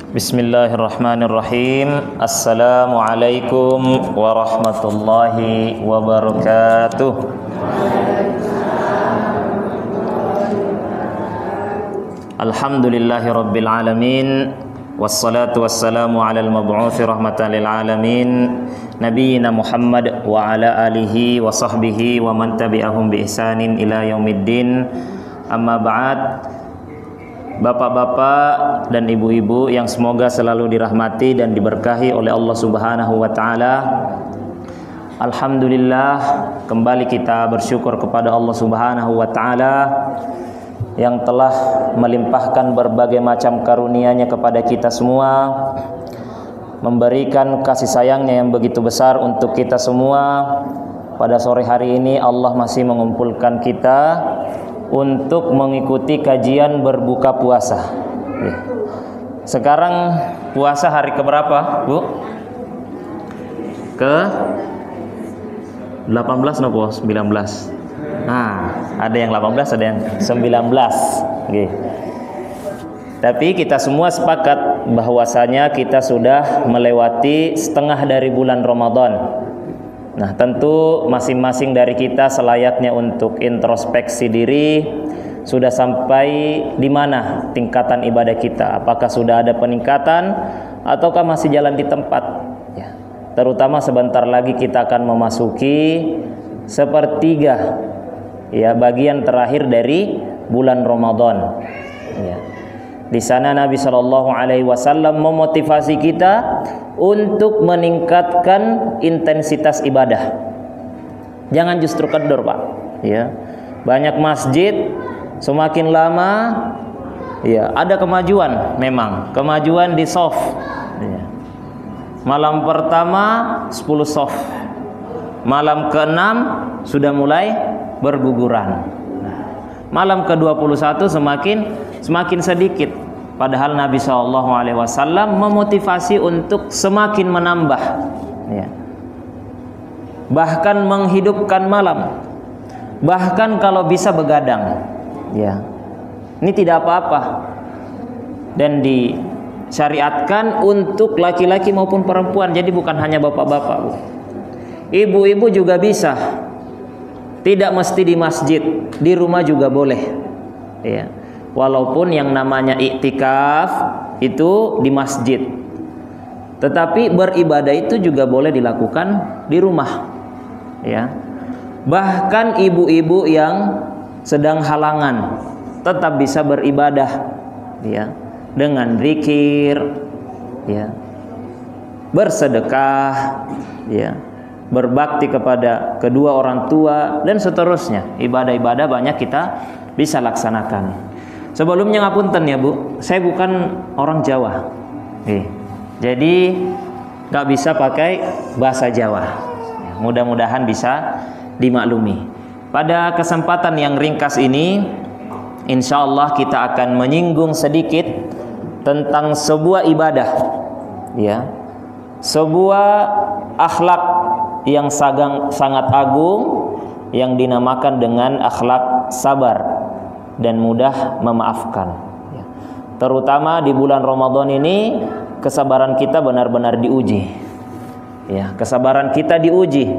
Bismillahirrahmanirrahim. Assalamualaikum warahmatullahi wabarakatuh. Alhamdulillahi rabbil alamin. Wassalatu wassalamu ala al-mab'uthi rahmatan lil alamin, nabiyyina Muhammad wa ala alihi wa sahbihi wa man tabi'ahum bi ihsanin ila yaumiddin. Amma ba'd. Bapak-bapak dan ibu-ibu yang semoga selalu dirahmati dan diberkahi oleh Allah Subhanahu wa taala. Alhamdulillah, kembali kita bersyukur kepada Allah Subhanahu wa taala yang telah melimpahkan berbagai macam karunia-Nya kepada kita semua, memberikan kasih sayang-Nya yang begitu besar untuk kita semua. Pada sore hari ini Allah masih mengumpulkan kita untuk mengikuti kajian berbuka puasa. Sekarang puasa hari keberapa, Bu? Ke 18 nopo 19. Nah, ada yang 18, ada yang 19. Oke. Tapi kita semua sepakat bahwasanya kita sudah melewati setengah dari bulan Ramadan. Nah, tentu masing-masing dari kita selayaknya untuk introspeksi diri, sudah sampai di mana tingkatan ibadah kita? Apakah sudah ada peningkatan ataukah masih jalan di tempat? Ya. Terutama sebentar lagi kita akan memasuki sepertiga, ya, bagian terakhir dari bulan Ramadan. Ya. Di sana Nabi Shallallahu Alaihi Wasallam memotivasi kita untuk meningkatkan intensitas ibadah. Jangan justru kendor, Pak. Ya, banyak masjid semakin lama, ya, ada kemajuan, memang kemajuan di soft. Ya. Malam pertama 10 soft, malam ke-6 sudah mulai berguguran. Malam ke-21 semakin sedikit. Padahal Nabi SAW memotivasi untuk semakin menambah, ya. Bahkan menghidupkan malam, bahkan kalau bisa begadang, ya. Ini tidak apa-apa dan disyariatkan untuk laki-laki maupun perempuan. Jadi bukan hanya bapak-bapak, Bu. Ibu-ibu juga bisa. Tidak mesti di masjid, di rumah juga boleh, ya. Walaupun yang namanya iktikaf itu di masjid, tetapi beribadah itu juga boleh dilakukan di rumah, ya. Bahkan ibu-ibu yang sedang halangan tetap bisa beribadah, ya, dengan zikir, ya, bersedekah, ya, berbakti kepada kedua orang tua dan seterusnya. Ibadah-ibadah banyak kita bisa laksanakan. Sebelumnya ngapunten ya, Bu, saya bukan orang Jawa. Jadi nggak bisa pakai bahasa Jawa. Mudah-mudahan bisa dimaklumi. Pada kesempatan yang ringkas ini, insya Allah kita akan menyinggung sedikit tentang sebuah ibadah, ya, sebuah akhlak yang sangat agung yang dinamakan dengan akhlak sabar dan mudah memaafkan, ya. Terutama di bulan Ramadan ini kesabaran kita benar-benar diuji, ya. Kesabaran kita diuji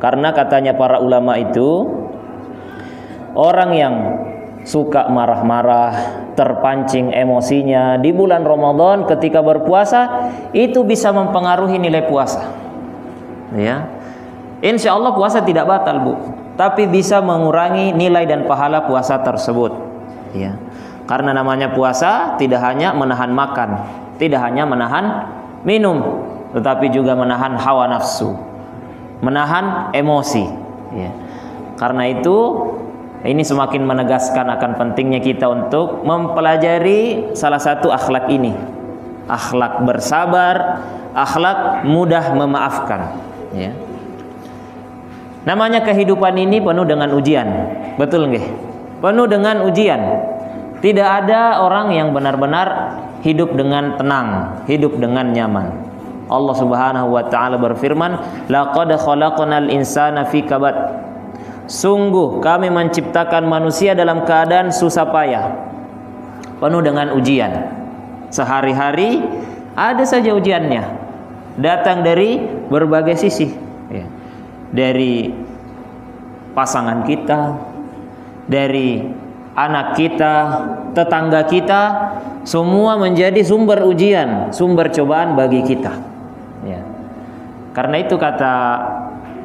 karena katanya para ulama itu, orang yang suka marah-marah, terpancing emosinya di bulan Ramadan ketika berpuasa, itu bisa mempengaruhi nilai puasa, ya. Insya Allah puasa tidak batal, Bu, tapi bisa mengurangi nilai dan pahala puasa tersebut, ya. Karena namanya puasa tidak hanya menahan makan, tidak hanya menahan minum, tetapi juga menahan hawa nafsu, menahan emosi, ya. Karena itu ini semakin menegaskan akan pentingnya kita untuk mempelajari salah satu akhlak ini, akhlak bersabar, akhlak mudah memaafkan, ya. Namanya kehidupan ini penuh dengan ujian, betul nggih? Penuh dengan ujian. Tidak ada orang yang benar-benar hidup dengan tenang, hidup dengan nyaman. Allah Subhanahu wa taala berfirman, "Laqad khalaqnal insana fi kabad." Sungguh kami menciptakan manusia dalam keadaan susah payah, penuh dengan ujian. Sehari-hari ada saja ujiannya, datang dari berbagai sisi, ya. Dari pasangan kita, dari anak kita, tetangga kita, semua menjadi sumber ujian, sumber cobaan bagi kita, ya. Karena itu kata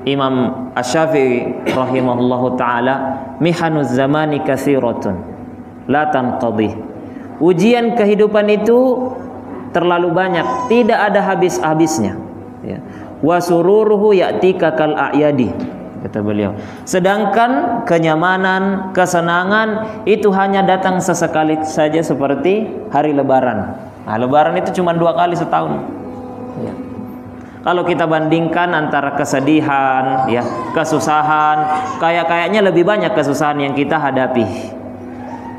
Imam Asy-Syafi'i rahimahullahu taala, mihanuz zamani katsiratun la tanqadhi. Ujian kehidupan itu terlalu banyak, tidak ada habis-habisnya, ya. Wa sururuhu ya'tika kal a'yadi, kata beliau. Sedangkan kenyamanan, kesenangan itu hanya datang sesekali saja seperti hari lebaran. Nah, lebaran itu cuma 2 kali setahun, ya. Kalau kita bandingkan antara kesedihan, ya, kesusahan, kayaknya lebih banyak kesusahan yang kita hadapi.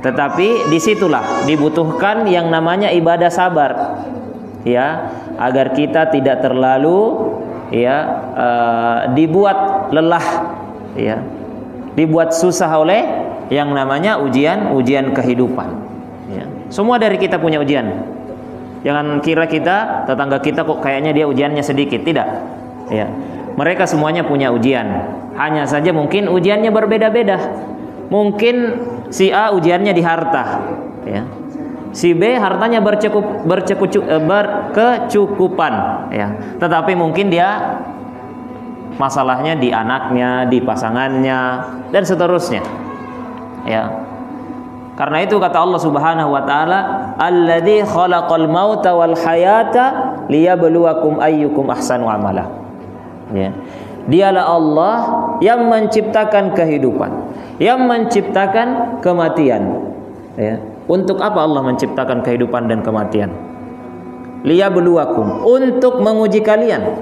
Tetapi disitulah dibutuhkan yang namanya ibadah sabar, ya, agar kita tidak terlalu, ya, dibuat lelah, ya, dibuat susah oleh yang namanya ujian kehidupan, ya. Semua dari kita punya ujian. Jangan kira kita, tetangga kita kok kayaknya dia ujiannya sedikit. Tidak, ya. Mereka semuanya punya ujian. Hanya saja mungkin ujiannya berbeda-beda. Mungkin si A ujiannya di harta, ya. Si B hartanya berkecukupan, ya. Tetapi mungkin dia masalahnya di anaknya, di pasangannya, dan seterusnya, ya. Karena itu kata Allah Subhanahu wa taala, alladzi khalaqal mauta wal hayata liyabluwakum ayyukum ahsanu amala. Ya. Dialah Allah yang menciptakan kehidupan, yang menciptakan kematian. Ya. Untuk apa Allah menciptakan kehidupan dan kematian? Liyabluwakum, untuk menguji kalian.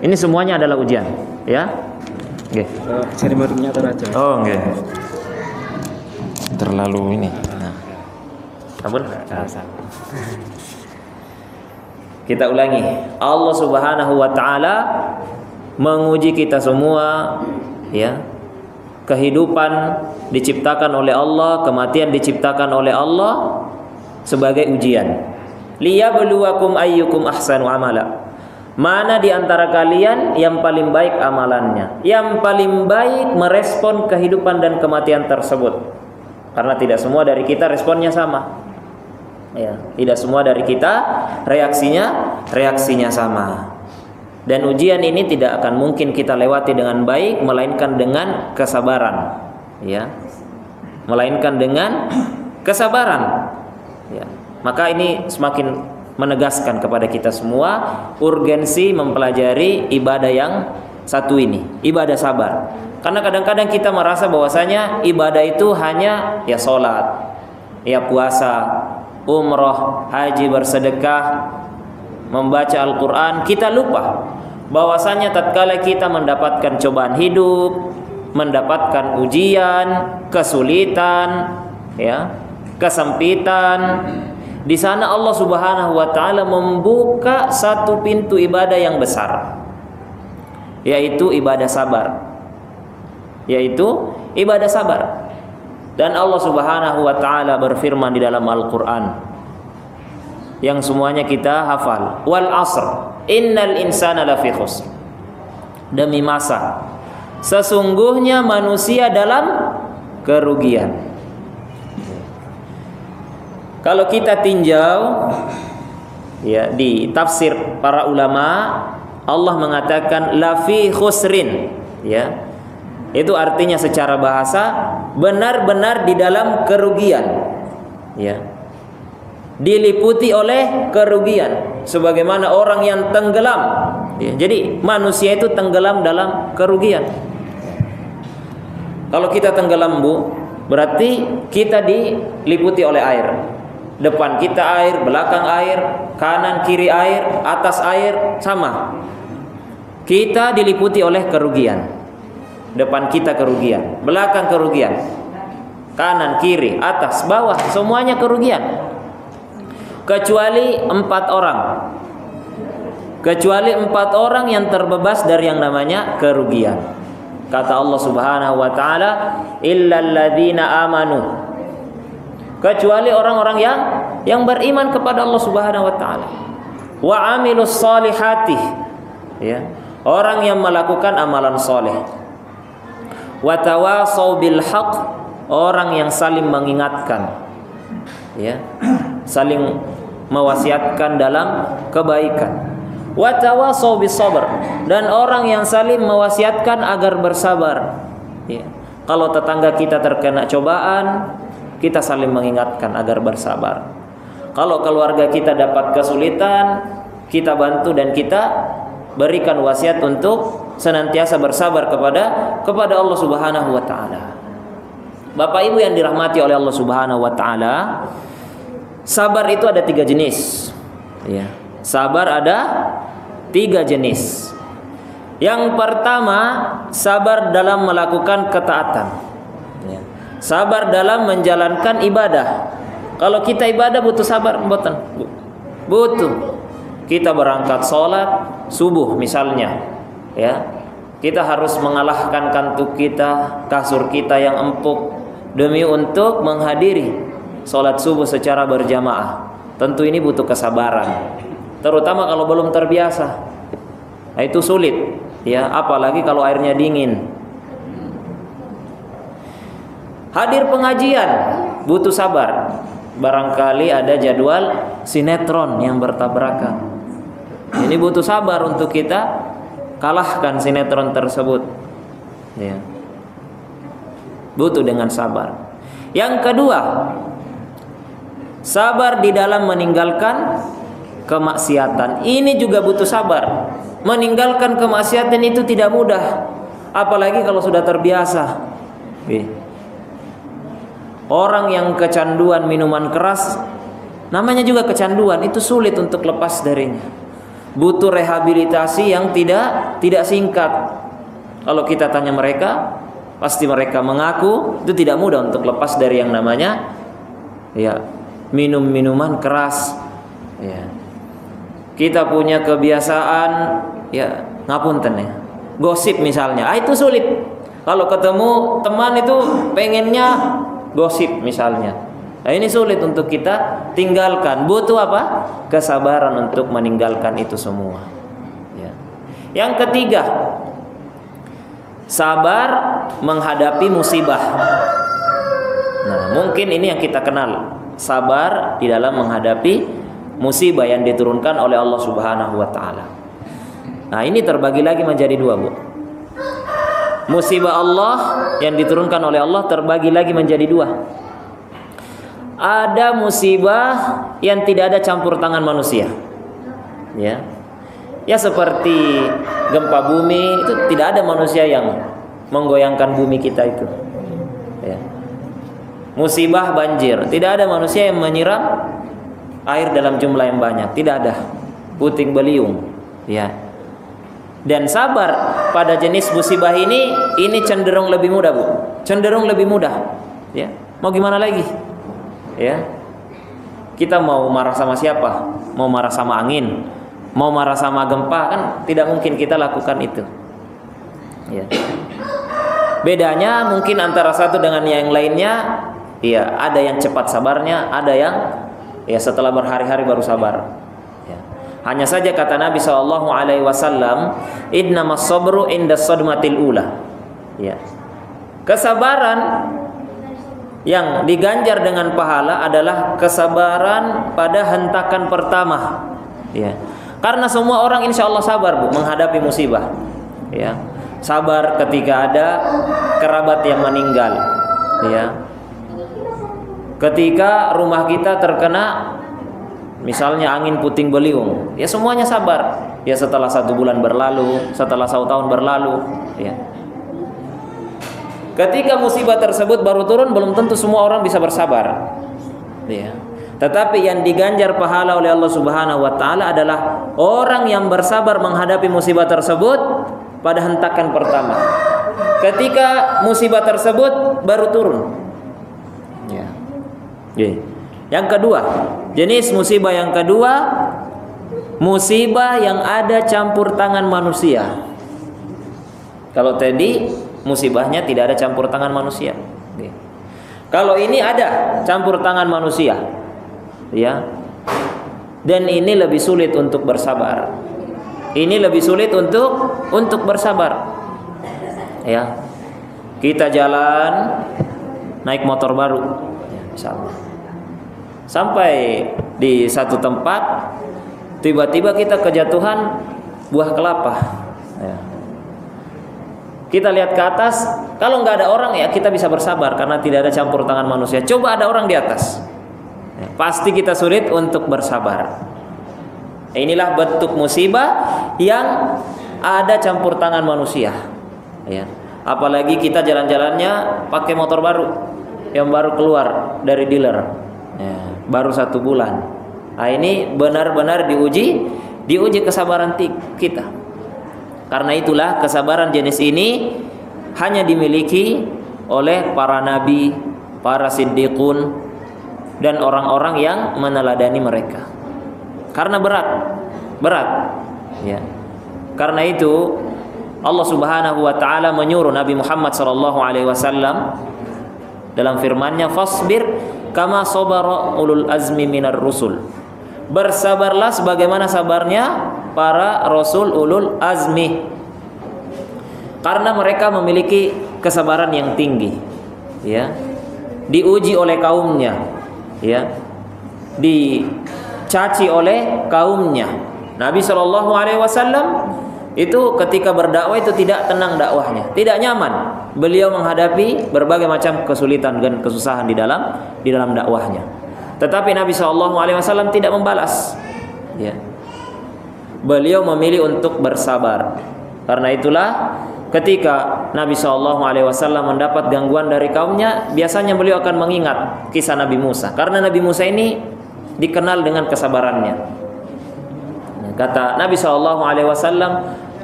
Ini semuanya adalah ujian, ya. Nggih. Seremoninya aja. Oh, nggih. Terlalu ini. Nah. Ampun. Kita ulangi. Allah Subhanahu wa taala menguji kita semua, ya. Kehidupan diciptakan oleh Allah, kematian diciptakan oleh Allah sebagai ujian. Liyabluwakum ayyukum ahsanu amala. Mana di antara kalian yang paling baik amalannya, yang paling baik merespon kehidupan dan kematian tersebut. Karena tidak semua dari kita responnya sama, ya. Tidak semua dari kita reaksinya sama. Dan ujian ini tidak akan mungkin kita lewati dengan baik, melainkan dengan kesabaran, ya. Melainkan dengan kesabaran, ya. Maka ini semakin menegaskan kepada kita semua urgensi mempelajari ibadah yang satu ini, ibadah sabar. Karena kadang-kadang kita merasa bahwasanya ibadah itu hanya ya sholat, ya puasa, umroh, haji, bersedekah, membaca Al-Quran. Kita lupa bahwasanya tatkala kita mendapatkan cobaan hidup, mendapatkan ujian, kesulitan, ya, kesempitan, di sana Allah Subhanahu wa taala membuka satu pintu ibadah yang besar, yaitu ibadah sabar. Dan Allah Subhanahu wa taala berfirman di dalam Al-Qur'an yang semuanya kita hafal, wal asr innal insana lafi khusr. Demi masa, sesungguhnya manusia dalam kerugian. Kalau kita tinjau, ya, di tafsir para ulama, Allah mengatakan lafi khusrin, ya. Itu artinya secara bahasa benar-benar di dalam kerugian, ya. Diliputi oleh kerugian, sebagaimana orang yang tenggelam, ya. Jadi manusia itu tenggelam dalam kerugian. Kalau kita tenggelam, Bu, berarti kita diliputi oleh air. Depan kita air, belakang air, kanan kiri air, atas air, sama. Kita diliputi oleh kerugian. Depan kita kerugian, belakang kerugian, kanan kiri, atas bawah, semuanya kerugian. Kecuali 4 orang. Kecuali 4 orang yang terbebas dari yang namanya kerugian. Kata Allah Subhanahu wa taala, illal ladzina amanu. Kecuali orang-orang yang beriman kepada Allah Subhanahu wa taala. wa amilus solihati, ya, orang yang melakukan amalan soleh. Wa tawasau bil haq, orang yang saling mengingatkan, ya, saling mewasiatkan dalam kebaikan. Wa tawasau bis sabr, dan orang yang saling mewasiatkan agar bersabar, ya. Kalau tetangga kita terkena cobaan, kita saling mengingatkan agar bersabar. Kalau keluarga kita dapat kesulitan, kita bantu dan kita berikan wasiat untuk senantiasa bersabar kepada Allah Subhanahu wa taala. Bapak Ibu yang dirahmati oleh Allah Subhanahu wa taala, sabar itu ada 3 jenis. Ya. Sabar ada 3 jenis. Yang pertama, sabar dalam melakukan ketaatan, ya. Sabar dalam menjalankan ibadah. Kalau kita ibadah butuh sabar, mboten? Butuh. Kita berangkat sholat subuh misalnya, ya, kita harus mengalahkan kantuk kita, kasur kita yang empuk demi untuk menghadiri sholat subuh secara berjamaah. Tentu ini butuh kesabaran, terutama kalau belum terbiasa. Nah, itu sulit, ya, apalagi kalau airnya dingin. Hadir pengajian butuh sabar. Barangkali ada jadwal sinetron yang bertabrakan. Ini butuh sabar untuk kita kalahkan sinetron tersebut, ya. Butuh dengan sabar. Yang kedua, sabar di dalam meninggalkan kemaksiatan. Ini juga butuh sabar. Meninggalkan kemaksiatan itu tidak mudah, apalagi kalau sudah terbiasa. Orang yang kecanduan minuman keras, namanya juga kecanduan, itu sulit untuk lepas darinya. Butuh rehabilitasi yang tidak singkat. Kalau kita tanya mereka, pasti mereka mengaku itu tidak mudah untuk lepas dari yang namanya, ya, minum minuman keras, ya. Kita punya kebiasaan, ya, ngapunten, ya, gosip misalnya, itu sulit. Kalau ketemu teman itu pengennya gosip misalnya, nah, ini sulit untuk kita tinggalkan. Butuh apa? Kesabaran untuk meninggalkan itu semua, ya. Yang ketiga, sabar menghadapi musibah. Nah, mungkin ini yang kita kenal, sabar di dalam menghadapi musibah yang diturunkan oleh Allah Subhanahu wa taala. Nah, ini terbagi lagi menjadi 2, Bu. Musibah Allah yang diturunkan oleh Allah terbagi lagi menjadi 2. Ada musibah yang tidak ada campur tangan manusia, ya. Ya, seperti gempa bumi, itu tidak ada manusia yang menggoyangkan bumi kita itu, ya. Musibah banjir, tidak ada manusia yang menyiram air dalam jumlah yang banyak, tidak ada. Puting beliung, ya. Dan sabar pada jenis musibah ini cenderung lebih mudah, Bu. Cenderung lebih mudah, ya. Mau gimana lagi? Ya. Kita mau marah sama siapa? Mau marah sama angin? Mau marah sama gempa? Kan tidak mungkin kita lakukan itu, ya. Bedanya mungkin antara satu dengan yang lainnya, ya, ada yang cepat sabarnya, ada yang, ya, setelah berhari-hari baru sabar. Hanya saja kata Nabi SAW, innamas sabru indas sadmatil ula, ya. Kesabaran yang diganjar dengan pahala adalah kesabaran pada hentakan pertama, ya. Karena semua orang insya Allah sabar, Bu, menghadapi musibah, ya. Sabar ketika ada kerabat yang meninggal, ya. Ketika rumah kita terkena misalnya angin puting beliung, ya, semuanya sabar. Ya, setelah 1 bulan berlalu, setelah 1 tahun berlalu, ya. Ketika musibah tersebut baru turun, belum tentu semua orang bisa bersabar, ya. Tetapi yang diganjar pahala oleh Allah Subhanahu wa taala adalah orang yang bersabar menghadapi musibah tersebut pada hentakan pertama. Ketika musibah tersebut baru turun, ya. Yang kedua, jenis musibah yang kedua, musibah yang ada campur tangan manusia. Kalau tadi musibahnya tidak ada campur tangan manusia, kalau ini ada campur tangan manusia, ya. Dan ini lebih sulit untuk bersabar. Ini lebih sulit untuk bersabar. Ya. Kita jalan naik motor baru, ya, misalnya. Sampai di satu tempat, tiba-tiba kita kejatuhan buah kelapa. Ya. Kita lihat ke atas, kalau nggak ada orang ya kita bisa bersabar karena tidak ada campur tangan manusia. Coba ada orang di atas, ya, pasti kita sulit untuk bersabar. Inilah bentuk musibah yang ada campur tangan manusia. Ya. Apalagi kita jalan-jalannya pakai motor baru yang baru keluar dari dealer, ya, baru 1 bulan. Nah, ini benar-benar diuji kesabaran kita. Karena itulah kesabaran jenis ini hanya dimiliki oleh para nabi, para siddiqun, dan orang-orang yang meneladani mereka. Karena berat, ya. Karena itu Allah Subhanahu wa taala menyuruh Nabi Muhammad sallallahu alaihi wasallam dalam firman-Nya, "Fasbir kama sabara ulul azmi minar rusul." Bersabarlah sebagaimana sabarnya para rasul ulul azmi. Karena mereka memiliki kesabaran yang tinggi, ya. Diuji oleh kaumnya, ya. Dicaci oleh kaumnya. Nabi sallallahu alaihi wasallam itu ketika berdakwah itu tidak tenang dakwahnya, tidak nyaman. Beliau menghadapi berbagai macam kesulitan dan kesusahan di dalam dakwahnya. Tetapi Nabi SAW tidak membalas. Ya. Beliau memilih untuk bersabar. Karena itulah ketika Nabi SAW mendapat gangguan dari kaumnya, biasanya beliau akan mengingat kisah Nabi Musa. Karena Nabi Musa ini dikenal dengan kesabarannya. Kata Nabi SAW,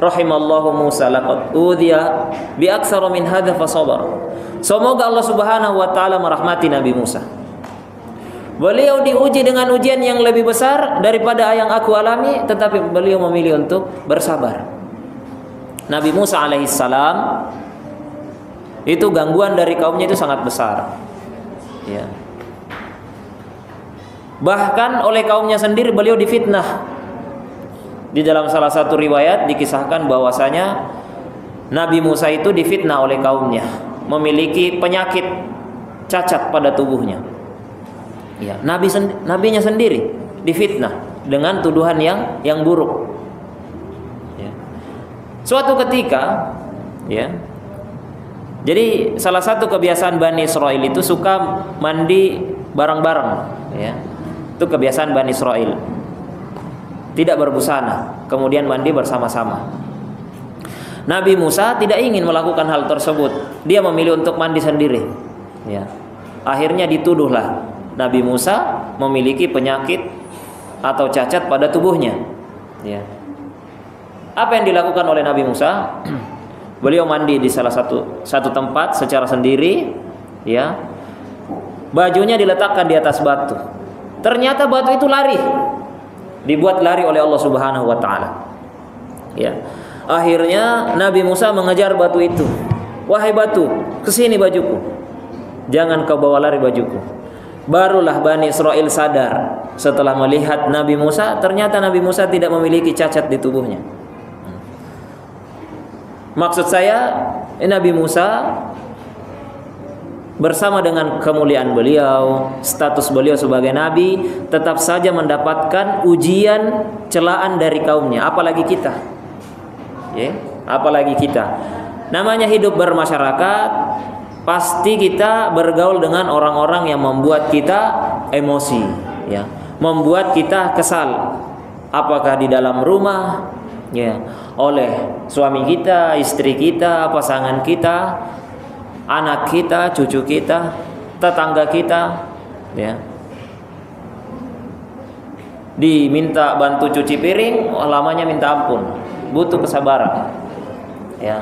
rahimallahu Musa laqad udhiya bi aktsara min hadza fasabar. Semoga Allah Subhanahu wa taala merahmati Nabi Musa. Beliau diuji dengan ujian yang lebih besar daripada yang aku alami, tetapi beliau memilih untuk bersabar. Nabi Musa alaihissalam itu gangguan dari kaumnya itu sangat besar, ya. Bahkan oleh kaumnya sendiri beliau difitnah. Di dalam salah satu riwayat dikisahkan bahwasanya Nabi Musa itu difitnah oleh kaumnya, memiliki penyakit cacat pada tubuhnya. Ya, nabinya sendiri difitnah dengan tuduhan yang buruk. Ya. Suatu ketika, ya. Jadi salah satu kebiasaan Bani Israel itu suka mandi bareng-bareng, ya. Itu kebiasaan Bani Israel. Tidak berbusana, kemudian mandi bersama-sama. Nabi Musa tidak ingin melakukan hal tersebut. Dia memilih untuk mandi sendiri. Ya. Akhirnya dituduhlah Nabi Musa memiliki penyakit atau cacat pada tubuhnya. Ya. Apa yang dilakukan oleh Nabi Musa? Beliau mandi di salah satu tempat secara sendiri. Ya. Bajunya diletakkan di atas batu. Ternyata batu itu lari. Dibuat lari oleh Allah Subhanahu wa taala. Ya. Akhirnya Nabi Musa mengejar batu itu. Wahai batu, kesini bajuku. Jangan kau bawa lari bajuku. Barulah Bani Israel sadar setelah melihat Nabi Musa, ternyata Nabi Musa tidak memiliki cacat di tubuhnya. Maksud saya, Nabi Musa bersama dengan kemuliaan beliau, status beliau sebagai nabi, tetap saja mendapatkan ujian, celaan dari kaumnya. Apalagi kita, ya, apalagi kita. Namanya hidup bermasyarakat, pasti kita bergaul dengan orang-orang yang membuat kita emosi, ya, membuat kita kesal. Apakah di dalam rumah, ya, oleh suami kita, istri kita, pasangan kita, anak kita, cucu kita, tetangga kita, ya. Diminta bantu cuci piring, lamanya minta ampun, butuh kesabaran, ya.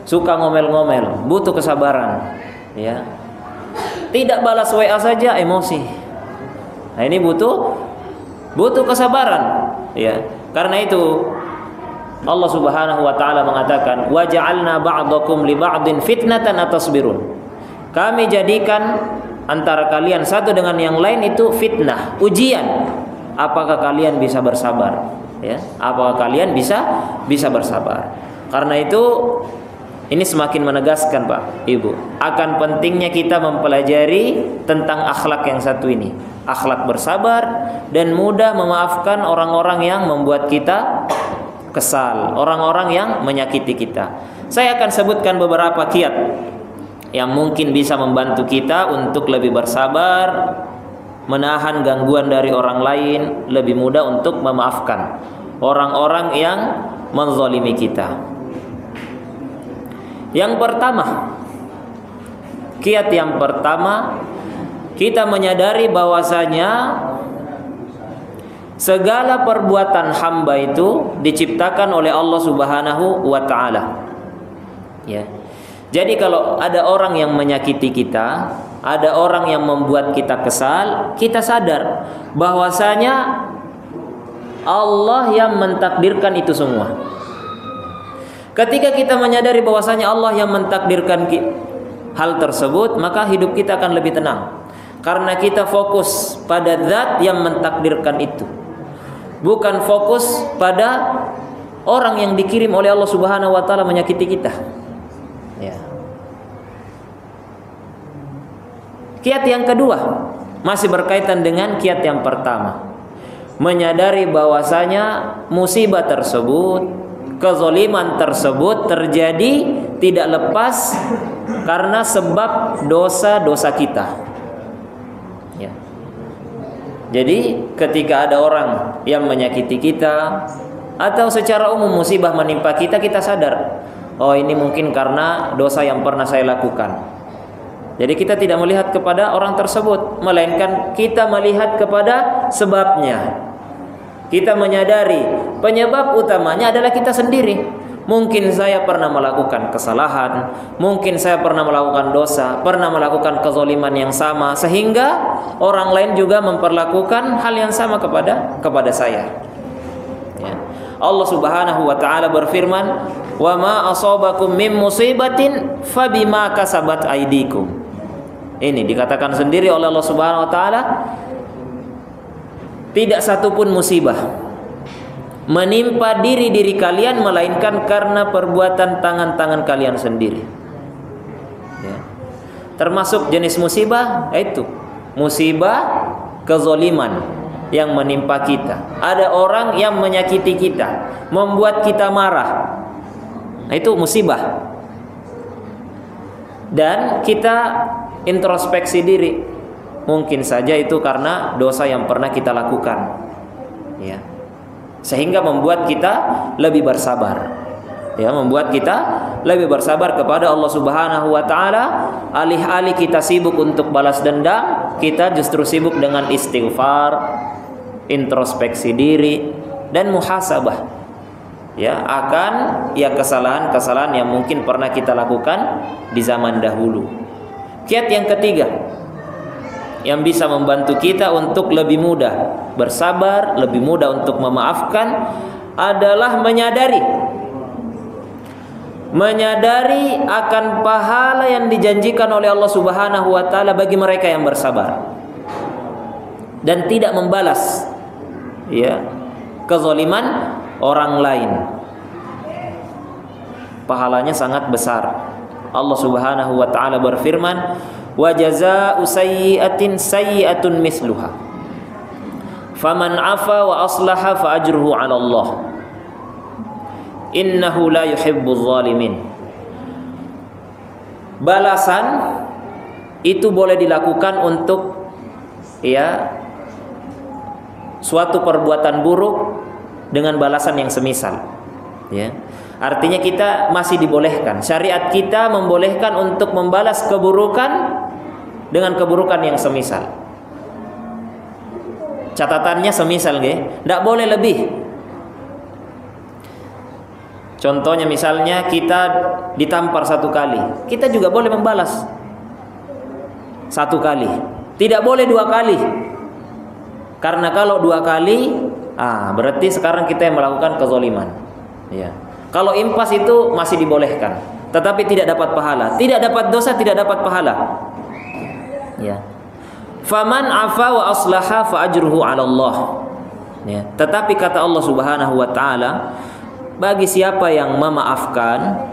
Suka ngomel-ngomel, butuh kesabaran, ya. Tidak balas WA saja emosi. Nah, ini butuh kesabaran, ya. Karena itu Allah Subhanahu wa taala mengatakan, "Wa ja'alna ba'dakum li ba'din fitnatan atasbirun." Kami jadikan antara kalian satu dengan yang lain itu fitnah, ujian. apakah kalian bisa bersabar? Ya, apakah kalian bisa bersabar? Karena itu ini semakin menegaskan Pak, Ibu, akan pentingnya kita mempelajari tentang akhlak yang satu ini. Akhlak bersabar dan mudah memaafkan orang-orang yang membuat kita kesal, orang-orang yang menyakiti kita. Saya akan sebutkan beberapa kiat yang mungkin bisa membantu kita untuk lebih bersabar, menahan gangguan dari orang lain, lebih mudah untuk memaafkan orang-orang yang menzalimi kita. Yang pertama, kiat yang pertama, kita menyadari bahwasanya segala perbuatan hamba itu diciptakan oleh Allah Subhanahu wa taala. Ya. Jadi kalau ada orang yang menyakiti kita, ada orang yang membuat kita kesal, kita sadar bahwasanya Allah yang mentakdirkan itu semua. Ketika kita menyadari bahwasanya Allah yang mentakdirkan hal tersebut, maka hidup kita akan lebih tenang. Karena kita fokus pada zat yang mentakdirkan itu, bukan fokus pada orang yang dikirim oleh Allah Subhanahu wa taala menyakiti kita. Ya. Kiat yang kedua masih berkaitan dengan kiat yang pertama. Menyadari bahwasanya musibah tersebut, kezaliman tersebut terjadi tidak lepas karena sebab dosa-dosa kita. Ya. Jadi ketika ada orang yang menyakiti kita atau secara umum musibah menimpa kita, kita sadar, oh ini mungkin karena dosa yang pernah saya lakukan. Jadi kita tidak melihat kepada orang tersebut, melainkan kita melihat kepada sebabnya. Kita menyadari penyebab utamanya adalah kita sendiri. Mungkin saya pernah melakukan kesalahan, mungkin saya pernah melakukan dosa, pernah melakukan kezaliman yang sama, sehingga orang lain juga memperlakukan hal yang sama kepada saya. Ya. Allah Subhanahu wa taala berfirman, "Wa ma asabakum min musibatin fabima kasabat aydikum." Ini dikatakan sendiri oleh Allah Subhanahu wa taala, tidak satupun musibah menimpa diri kalian melainkan karena perbuatan tangan-tangan kalian sendiri. Ya. Termasuk jenis musibah itu musibah kezaliman yang menimpa kita. Ada orang yang menyakiti kita, membuat kita marah. Nah, itu musibah. Dan kita introspeksi diri. Mungkin saja itu karena dosa yang pernah kita lakukan. Ya. Sehingga membuat kita lebih bersabar. Ya, membuat kita lebih bersabar kepada Allah Subhanahu wa taala. Alih-alih kita sibuk untuk balas dendam, kita justru sibuk dengan istighfar, introspeksi diri dan muhasabah. Ya, akan kesalahan-kesalahan yang mungkin pernah kita lakukan di zaman dahulu. Kiat yang ketiga yang bisa membantu kita untuk lebih mudah bersabar, lebih mudah untuk memaafkan adalah menyadari akan pahala yang dijanjikan oleh Allah Subhanahu wa taala bagi mereka yang bersabar dan tidak membalas ya kezaliman orang lain. Pahalanya sangat besar. Allah Subhanahu wa taala berfirman, wa jazaa'u sayyi'atin sayyi'atun misluha faman 'afa wa aslaha fa ajruhu 'ala Allah innahu la yuhibbuz zalimin. Balasan itu boleh dilakukan untuk ya suatu perbuatan buruk dengan balasan yang semisal. Ya. Artinya kita masih dibolehkan. Syariat kita membolehkan untuk membalas keburukan dengan keburukan yang semisal. Catatannya semisal, nggih. Tidak boleh lebih. Contohnya misalnya kita ditampar 1 kali, kita juga boleh membalas 1 kali. Tidak boleh 2 kali. Karena kalau 2 kali, berarti sekarang kita yang melakukan kezaliman. Ya. Kalau impas itu masih dibolehkan, tetapi tidak dapat pahala, tidak dapat dosa, tidak dapat pahala. Ya. Faman afa wa aslaha fa ajruhu 'ala Allah. Ya. Tetapi kata Allah Subhanahu wa taala, bagi siapa yang memaafkan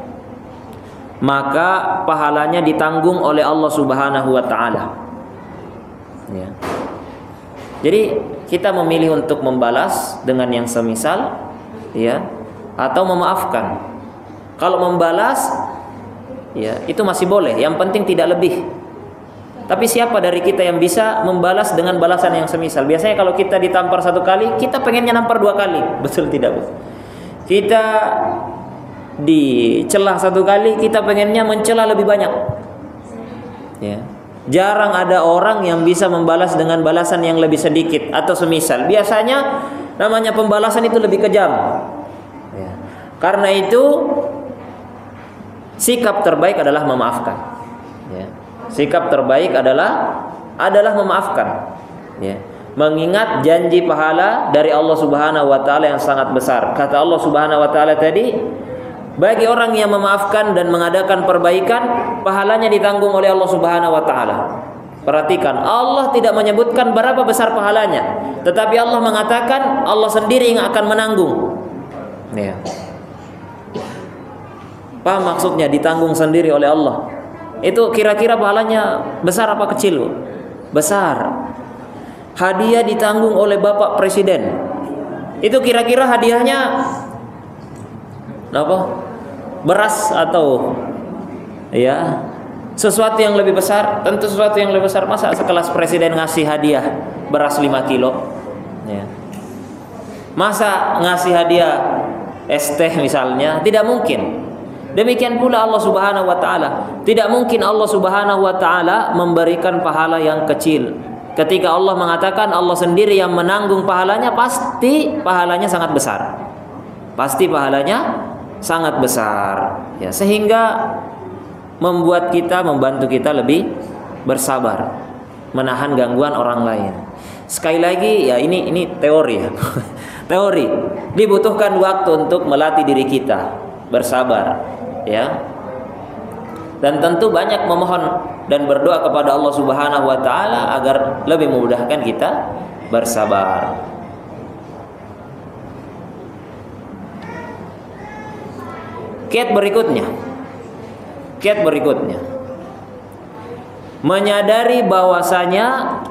maka pahalanya ditanggung oleh Allah Subhanahu wa taala. Ya. Jadi kita memilih untuk membalas dengan yang semisal, ya, atau memaafkan. Kalau membalas, ya, itu masih boleh, yang penting tidak lebih. Tapi siapa dari kita yang bisa membalas dengan balasan yang semisal? Biasanya kalau kita ditampar 1 kali, kita pengennya nampar 2 kali. Betul tidak, Bu? Kita dicela 1 kali, kita pengennya mencela lebih banyak. Ya. Jarang ada orang yang bisa membalas dengan balasan yang lebih sedikit atau semisal. Biasanya namanya pembalasan itu lebih kejam. Ya. Karena itu sikap terbaik adalah memaafkan. Ya. Sikap terbaik adalah memaafkan. Ya. Mengingat janji pahala dari Allah Subhanahu wa taala yang sangat besar. Kata Allah Subhanahu wa taala tadi, bagi orang yang memaafkan dan mengadakan perbaikan, pahalanya ditanggung oleh Allah Subhanahu wa taala. Perhatikan, Allah tidak menyebutkan berapa besar pahalanya, tetapi Allah mengatakan Allah sendiri yang akan menanggung. Ya. Paham maksudnya ditanggung sendiri oleh Allah? Itu kira-kira pahalanya besar apa kecil? Besar. Hadiah ditanggung oleh Bapak Presiden. Itu kira-kira hadiahnya apa? Beras atau ya sesuatu yang lebih besar? Tentu sesuatu yang lebih besar. Masa sekelas presiden ngasih hadiah beras 5 kilo? Ya. Masa ngasih hadiah es teh misalnya? Tidak mungkin. Demikian pula Allah Subhanahu wa taala. Tidak mungkin Allah Subhanahu wa taala memberikan pahala yang kecil. Ketika Allah mengatakan Allah sendiri yang menanggung pahalanya, pasti pahalanya sangat besar. Pasti pahalanya sangat besar. Ya, sehingga membuat kita, membantu kita lebih bersabar, menahan gangguan orang lain. Sekali lagi ya, ini teori ya. Teori. Dibutuhkan waktu untuk melatih diri kita bersabar, ya. Dan tentu banyak memohon dan berdoa kepada Allah Subhanahu wa taala agar lebih memudahkan kita bersabar. Kiat berikutnya. Menyadari bahwasanya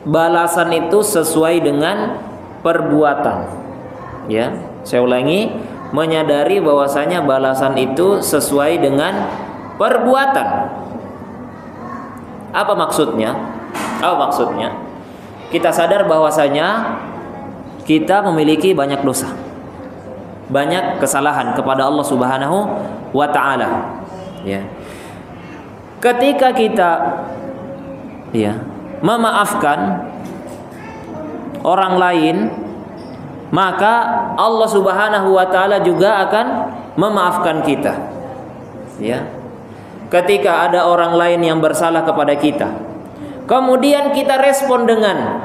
balasan itu sesuai dengan perbuatan. Ya, saya ulangi, menyadari bahwasanya balasan itu sesuai dengan perbuatan. Apa maksudnya? Kita sadar bahwasanya kita memiliki banyak dosa, banyak kesalahan kepada Allah Subhanahu wa taala. Ya. Ketika kita memaafkan orang lain, maka Allah Subhanahu wa taala juga akan memaafkan kita. Ya. Ketika ada orang lain yang bersalah kepada kita, kemudian kita respon dengan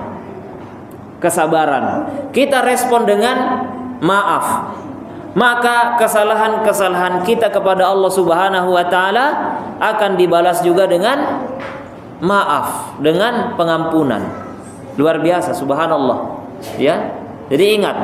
kesabaran, kita respon dengan maaf, maka kesalahan-kesalahan kita kepada Allah Subhanahu wa taala akan dibalas juga dengan maaf, dengan pengampunan. Luar biasa, subhanallah. Ya. Jadi ingat,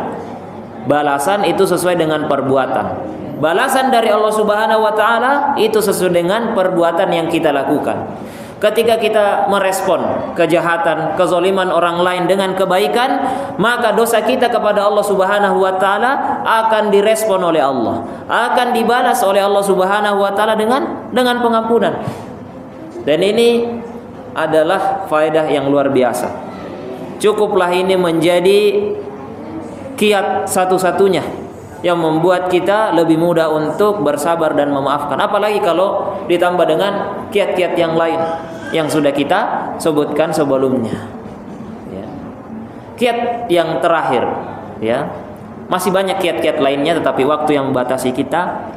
balasan itu sesuai dengan perbuatan. Balasan dari Allah Subhanahu wa taala itu sesuai dengan perbuatan yang kita lakukan. Ketika kita merespon kejahatan, kezaliman orang lain dengan kebaikan, maka dosa kita kepada Allah Subhanahu wa taala akan direspon oleh Allah, akan dibalas oleh Allah Subhanahu wa taala dengan pengampunan. Dan ini adalah faedah yang luar biasa. Cukuplah ini menjadi kiat satu-satunya yang membuat kita lebih mudah untuk bersabar dan memaafkan. Apalagi kalau ditambah dengan kiat-kiat yang lain yang sudah kita sebutkan sebelumnya. Ya. Kiat yang terakhir, ya. Masih banyak kiat-kiat lainnya, tetapi waktu yang membatasi kita.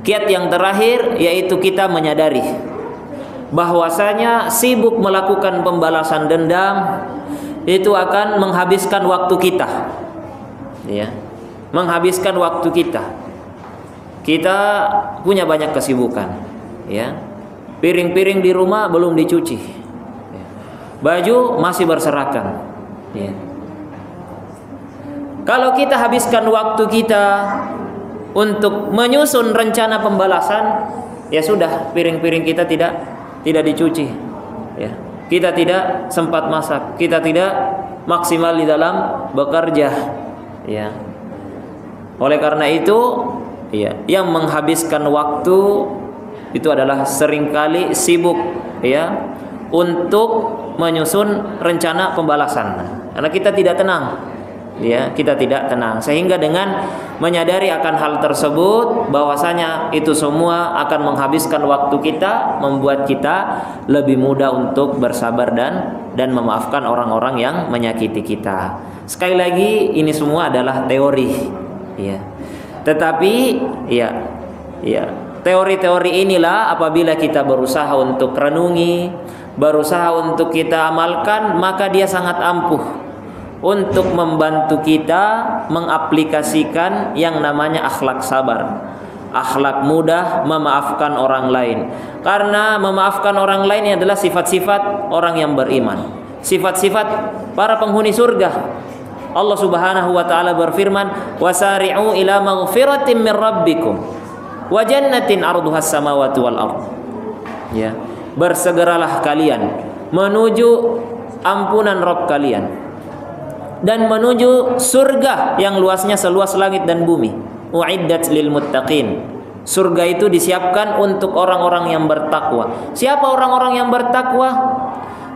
Kiat yang terakhir yaitu kita menyadari bahwasanya sibuk melakukan pembalasan dendam itu akan menghabiskan waktu kita. Ya, menghabiskan waktu kita. Kita punya banyak kesibukan, ya. Piring-piring di rumah belum dicuci, baju masih berserakan, Ya. Kalau kita habiskan waktu kita untuk menyusun rencana pembalasan, ya sudah, piring-piring kita tidak dicuci. Ya. Kita tidak sempat masak, kita tidak maksimal di dalam bekerja. Ya. Oleh karena itu, ya, yang menghabiskan waktu itu adalah seringkali sibuk, ya, untuk menyusun rencana pembalasan. Karena kita tidak tenang, ya, kita tidak tenang, sehingga dengan menyadari akan hal tersebut, bahwasanya itu semua akan menghabiskan waktu kita, membuat kita lebih mudah untuk bersabar dan memaafkan orang-orang yang menyakiti kita. Sekali lagi, ini semua adalah teori, ya. Tetapi ya teori-teori inilah apabila kita berusaha untuk renungi, berusaha untuk kita amalkan, maka dia sangat ampuh untuk membantu kita mengaplikasikan yang namanya akhlak sabar, akhlak mudah memaafkan orang lain. Karena memaafkan orang lain adalah sifat-sifat orang yang beriman, sifat-sifat para penghuni surga. Allah Subhanahu wa taala berfirman, "Wasari'u ila maghfiratin min rabbikum wa jannatin 'arduhas samawati wal ardh." Ya, bersegeralah kalian menuju ampunan Rabb kalian dan menuju surga yang luasnya seluas langit dan bumi. Uiddat lil muttaqin. Surga itu disiapkan untuk orang-orang yang bertakwa. Siapa orang-orang yang bertakwa?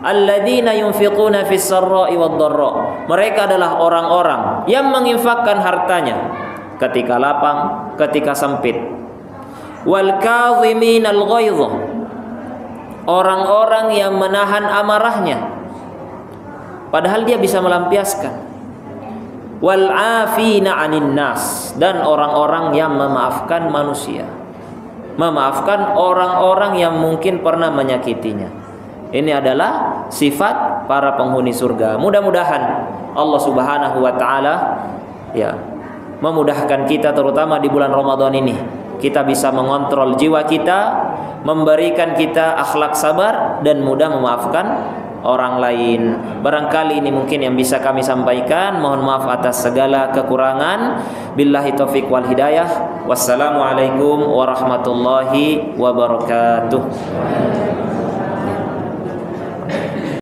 Alladzina yunfiquna fis sarra'i wad dharra. Mereka adalah orang-orang yang menginfakkan hartanya ketika lapang, ketika sempit. Wal kadhiminal ghaidh. Orang-orang yang menahan amarahnya padahal dia bisa melampiaskan. Wal 'afina 'anin nas, dan orang-orang yang memaafkan manusia, memaafkan orang-orang yang mungkin pernah menyakitinya. Ini adalah sifat para penghuni surga. Mudah-mudahan Allah Subhanahu wa taala, ya, memudahkan kita terutama di bulan Ramadan ini. Kita bisa mengontrol jiwa kita, memberikan kita akhlak sabar dan mudah memaafkan orang lain. Barangkali ini mungkin yang bisa kami sampaikan. Mohon maaf atas segala kekurangan. Billahi taufiq wal hidayah. Wassalamualaikum warahmatullahi wabarakatuh.